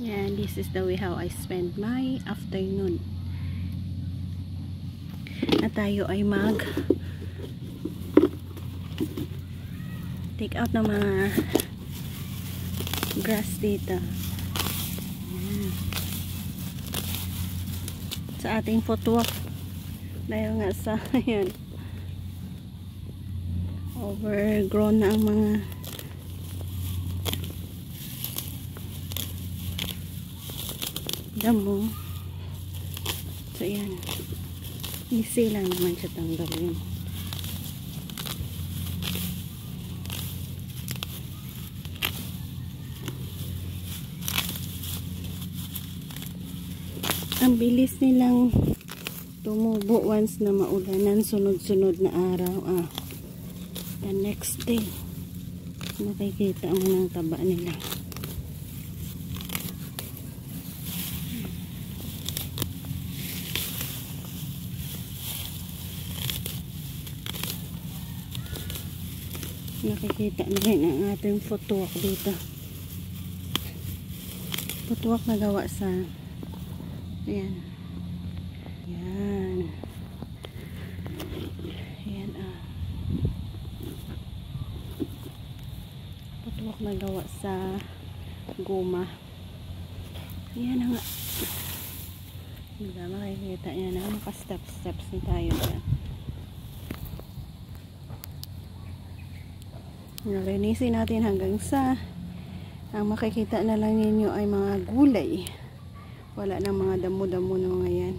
And this is the way how I spend my afternoon. At tayo ay mag take out ng mga grass dito. Ayan. Sa ating footwalk. Dahil nga sa ayan, overgrown na ang mga damo. So ayan, easy lang naman siya tanggalin. Ang bilis nilang tumubo once na maulanan, sunod-sunod na araw. The next day makikita mo ng taba nila. Nakikita na rin ang ating footwalk dito. Footwalk na gawa sa ayan. Ayan. Ayan footwalk na gawa sa goma. Ayan nga. Diba makikita niya na maka-steps na tayo dyan. Nalinisin natin hanggang sa ang makikita na lang ninyo ay mga gulay. Wala na mga damo-damo na mga yan.